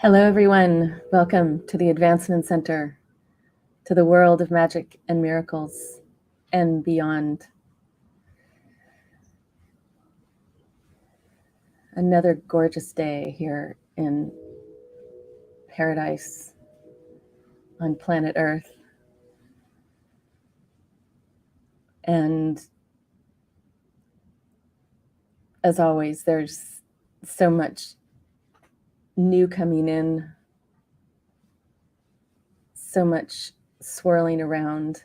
Hello, everyone. Welcome to the Advancement Center, to the world of magic and miracles and beyond. Another gorgeous day here in paradise on planet Earth. And as always, there's so much new coming in, so much swirling around.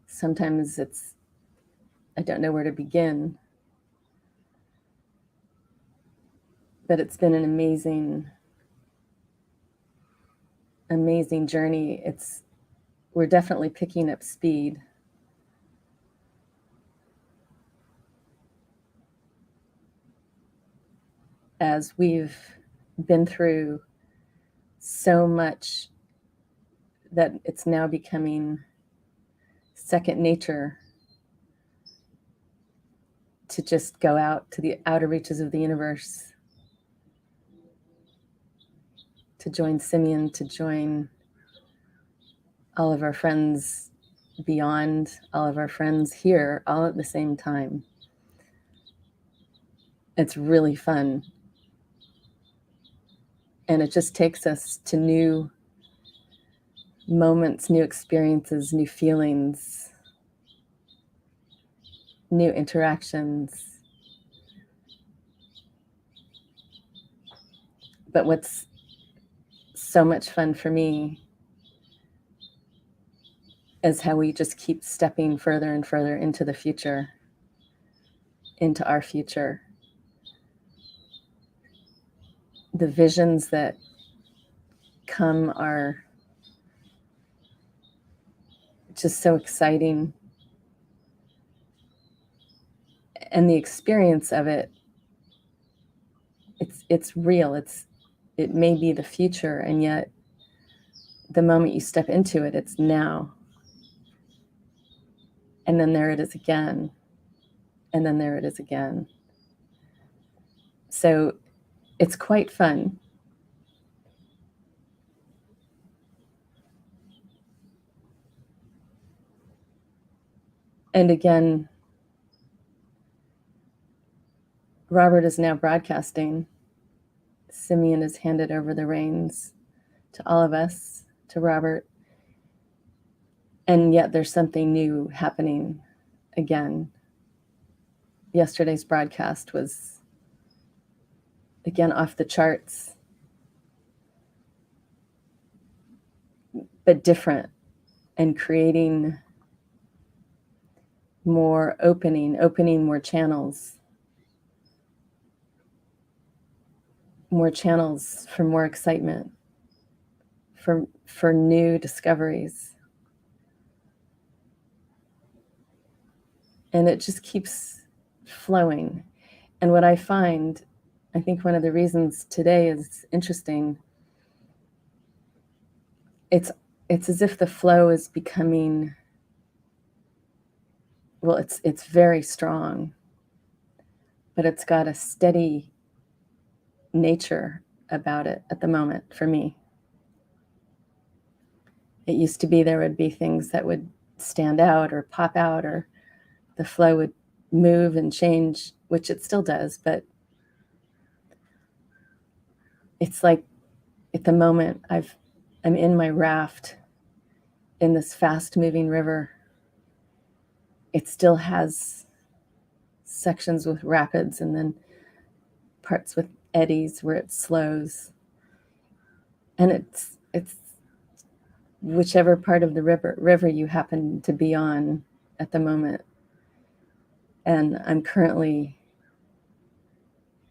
Sometimes I don't know where to begin. But it's been an amazing journey. We're definitely picking up speed. As we've been through so much that it's now becoming second nature to just go out to the outer reaches of the universe, to join Simeon, to join all of our friends beyond, all of our friends here, all at the same time. It's really fun. And it just takes us to new moments, new experiences, new feelings, new interactions. But what's so much fun for me is how we just keep stepping further and further into the future, into our future. The visions that come are just so exciting. And the experience of it, it's real. It may be the future, and yet the moment you step into it, it's now. And then there it is again. And then there it is again. So it's quite fun. And again, Robert is now broadcasting. Simeon has handed over the reins to all of us, to Robert. And yet there's something new happening again. Yesterday's broadcast was, again, off the charts, but different, and creating more opening more channels for more excitement, for new discoveries. And it just keeps flowing. And what I find, I think one of the reasons today is interesting, it's as if the flow is becoming, well, it's very strong, but it's got a steady nature about it at the moment for me. It used to be there would be things that would stand out or pop out, or the flow would move and change, which it still does, but it's like at the moment I'm in my raft in this fast-moving river. It still has sections with rapids and then parts with eddies where it slows. And it's whichever part of the river you happen to be on at the moment. And I'm currently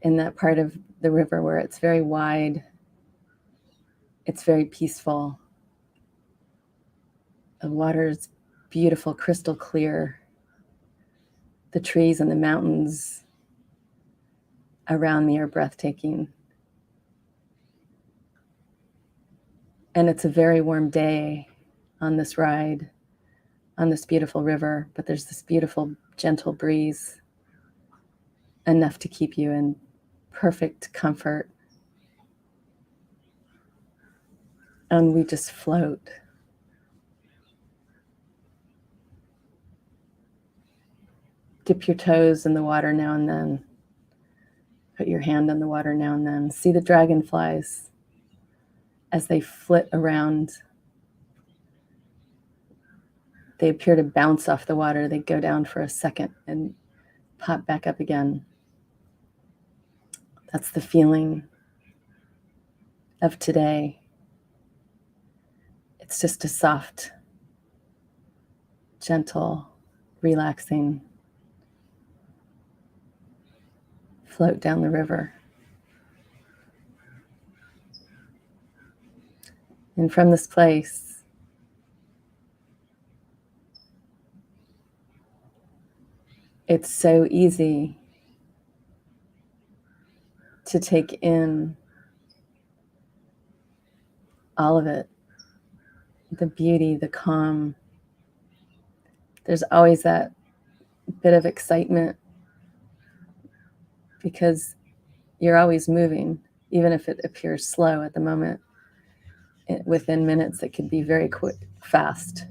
in that part of the river where it's very wide, it's very peaceful. The water is beautiful, crystal clear. The trees and the mountains around me are breathtaking. And it's a very warm day on this ride, on this beautiful river, but there's this beautiful, gentle breeze, enough to keep you in perfect comfort. and we just float. Dip your toes in the water now and then. Put your hand on the water now and then. See the dragonflies as they flit around. They appear to bounce off the water. They go down for a second and pop back up again. That's the feeling of today. It's just a soft, gentle, relaxing float down the river. And from this place, it's so easy to take in all of it, the beauty, the calm. There's always that bit of excitement because you're always moving, even if it appears slow at the moment. Within minutes, it could be very quick, fast.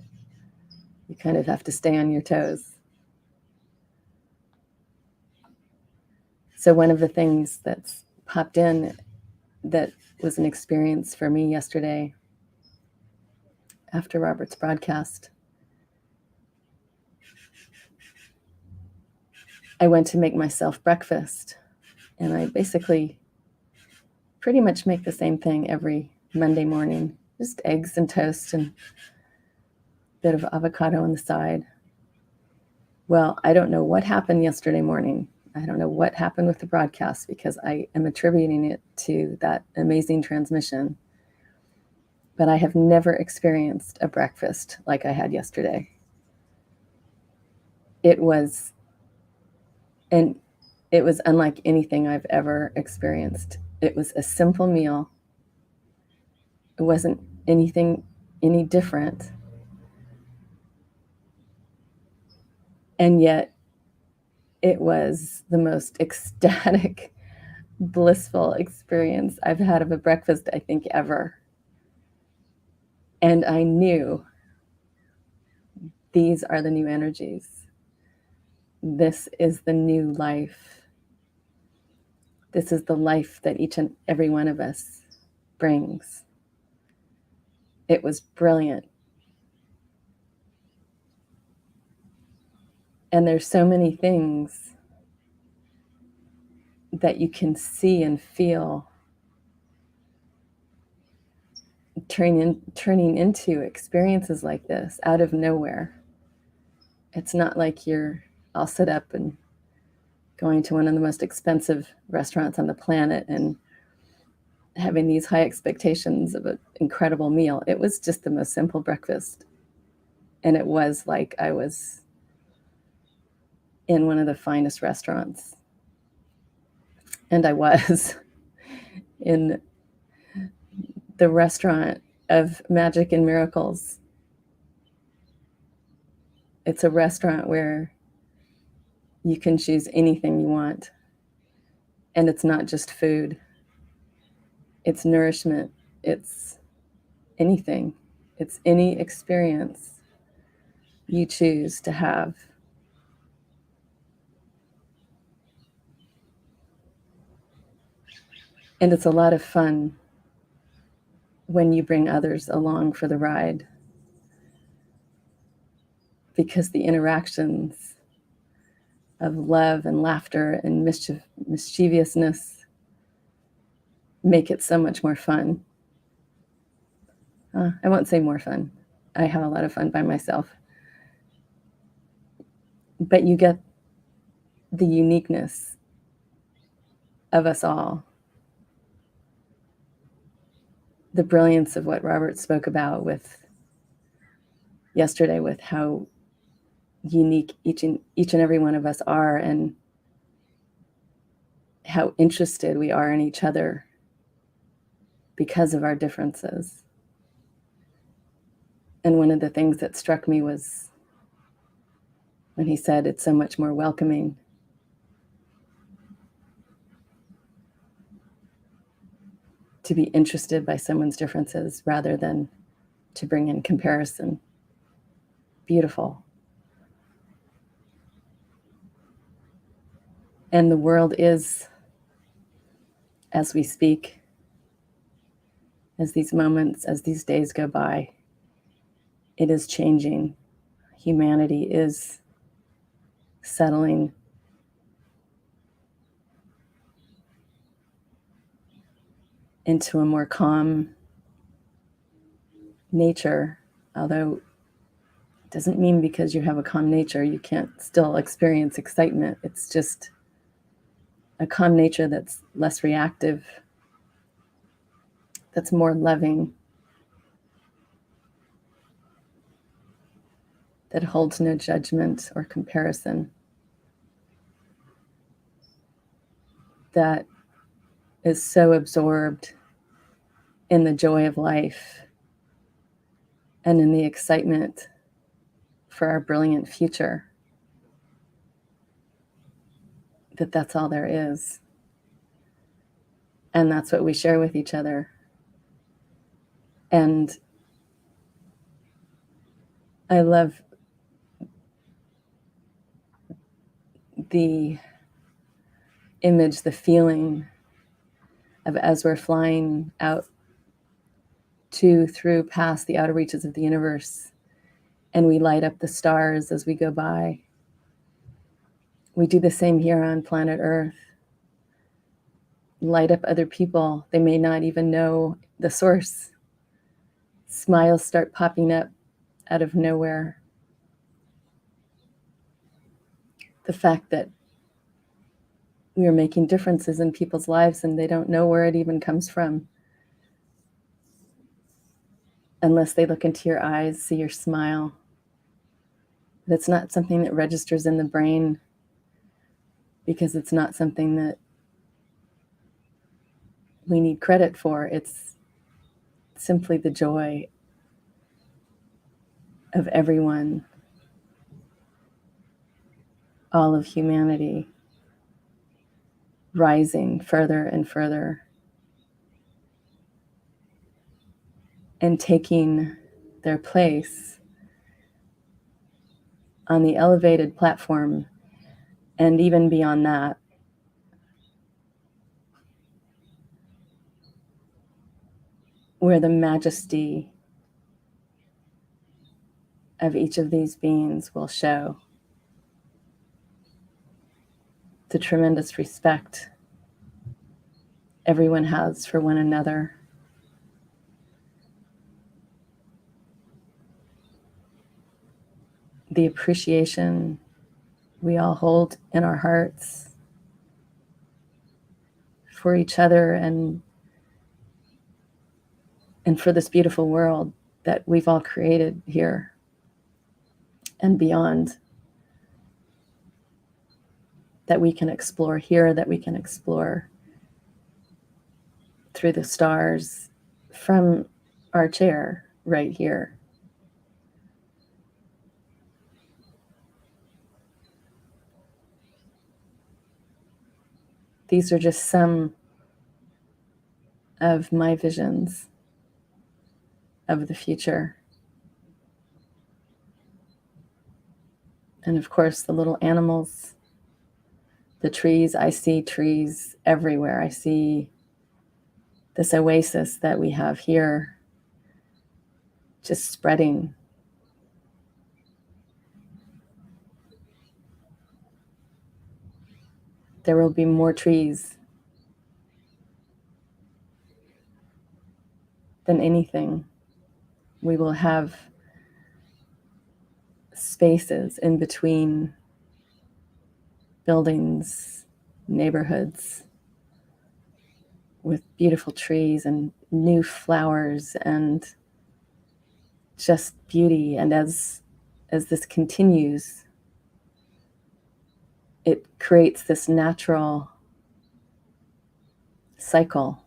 You kind of have to stay on your toes. So one of the things that's popped in that was an experience for me yesterday after Robert's broadcast, I went to make myself breakfast, and I basically pretty much make the same thing every Monday morning, just eggs and toast and a bit of avocado on the side. Well, I don't know what happened yesterday morning. I don't know what happened with the broadcast because I am attributing it to that amazing transmission. But I have never experienced a breakfast like I had yesterday. It was unlike anything I've ever experienced. It was a simple meal. It wasn't anything any different. And yet it was the most ecstatic, blissful experience I've had of a breakfast, I think, ever. And I knew these are the new energies. This is the new life. This is the life that each and every one of us brings. It was brilliant. And there's so many things that you can see and feel turning into experiences like this out of nowhere. It's not like you're all set up and going to one of the most expensive restaurants on the planet and having these high expectations of an incredible meal. It was just the most simple breakfast. And it was like I was in one of the finest restaurants. And I was in the restaurant of magic and miracles. It's a restaurant where you can choose anything you want. And it's not just food. It's nourishment. It's anything. It's any experience you choose to have. And it's a lot of fun when you bring others along for the ride, because the interactions of love and laughter and mischievousness make it so much more fun. I won't say more fun. I have a lot of fun by myself. But you get the uniqueness of us all. The brilliance of what Robert spoke about yesterday with how unique each and every one of us are, and how interested we are in each other because of our differences. And one of the things that struck me was when he said it's so much more welcoming. to be interested by someone's differences rather than to bring in comparison. Beautiful. And the world is, as we speak, as these moments, as these days go by, it is changing. Humanity is settling into a more calm nature, although it doesn't mean because you have a calm nature you can't still experience excitement. It's just a calm nature that's less reactive, that's more loving, that holds no judgment or comparison, that is so absorbed in the joy of life and in the excitement for our brilliant future, that that's all there is. And that's what we share with each other. And I love the image, the feeling of as we're flying out through past the outer reaches of the universe, and we light up the stars as we go by. We do the same here on planet Earth. Light up other people. They may not even know the source. Smiles start popping up out of nowhere. The fact that we are making differences in people's lives and they don't know where it even comes from. Unless they look into your eyes, see your smile. That's not something that registers in the brain because it's not something that we need credit for. It's simply the joy of everyone, all of humanity, rising further and further and taking their place on the elevated platform, and even beyond that, where the majesty of each of these beings will show, the tremendous respect everyone has for one another, the appreciation we all hold in our hearts for each other and for this beautiful world that we've all created here and beyond, that we can explore here, that we can explore through the stars from our chair right here. These are just some of my visions of the future. And of course, the little animals, the trees. I see trees everywhere. I see this oasis that we have here just spreading. There will be more trees than anything. We will have spaces in between buildings, neighborhoods, with beautiful trees and new flowers and just beauty. And as this continues, it creates this natural cycle.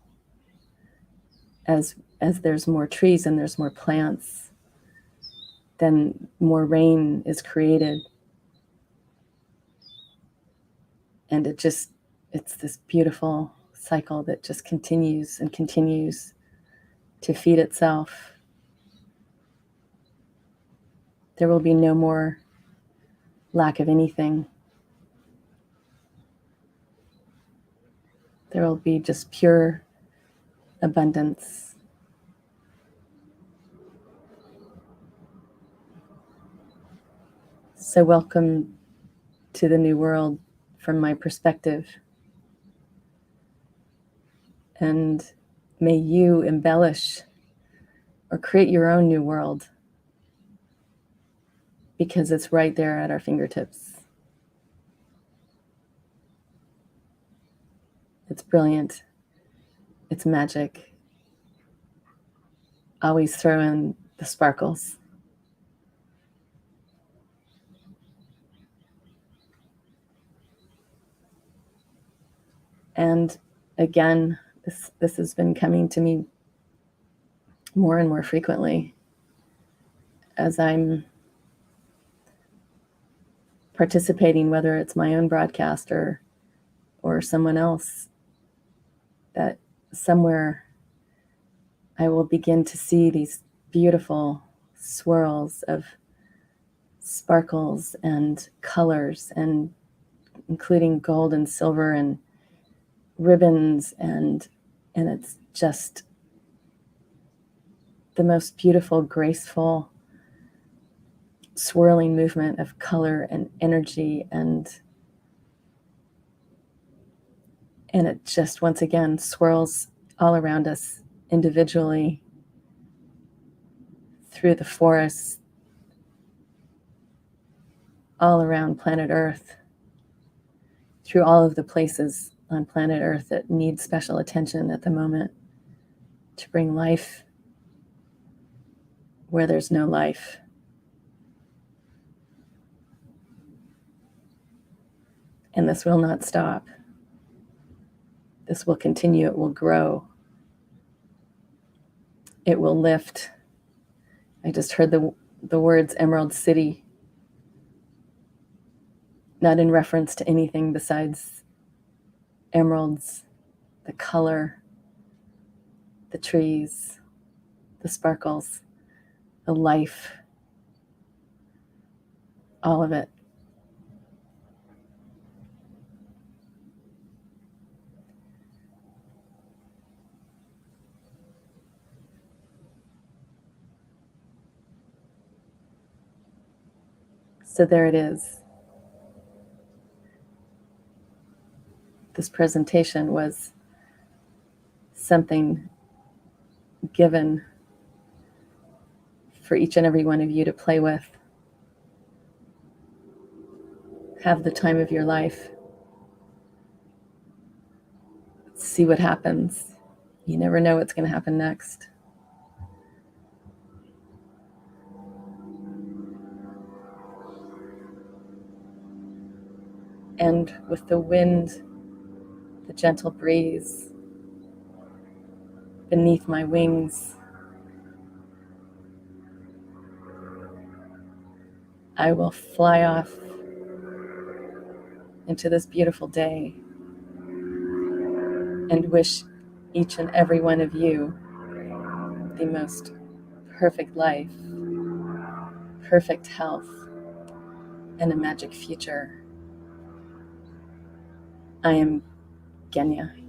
As there's more trees and there's more plants, then more rain is created. And it's this beautiful cycle that just continues and continues to feed itself. There will be no more lack of anything. There will be just pure abundance. So welcome to the new world from my perspective. And may you embellish or create your own new world, because it's right there at our fingertips. It's brilliant. It's magic. Always throw in the sparkles. And again, this has been coming to me more and more frequently as I'm participating, whether it's my own broadcast or someone else, that somewhere I will begin to see these beautiful swirls of sparkles and colors, and including gold and silver and ribbons, and it's just the most beautiful, graceful, swirling movement of color and energy, and it just once again swirls all around us individually, through the forests, all around planet Earth, through all of the places on planet Earth that need special attention at the moment, to bring life where there's no life. And this will not stop. This will continue. It will grow. It will lift. I just heard the words Emerald City, not in reference to anything besides emeralds, the color, the trees, the sparkles, the life, all of it. So there it is. This presentation was something given for each and every one of you to play with. Have the time of your life. See what happens. You never know what's going to happen next. And with the wind, the gentle breeze beneath my wings, I will fly off into this beautiful day and wish each and every one of you the most perfect life, perfect health, and a magic future. I am Genya.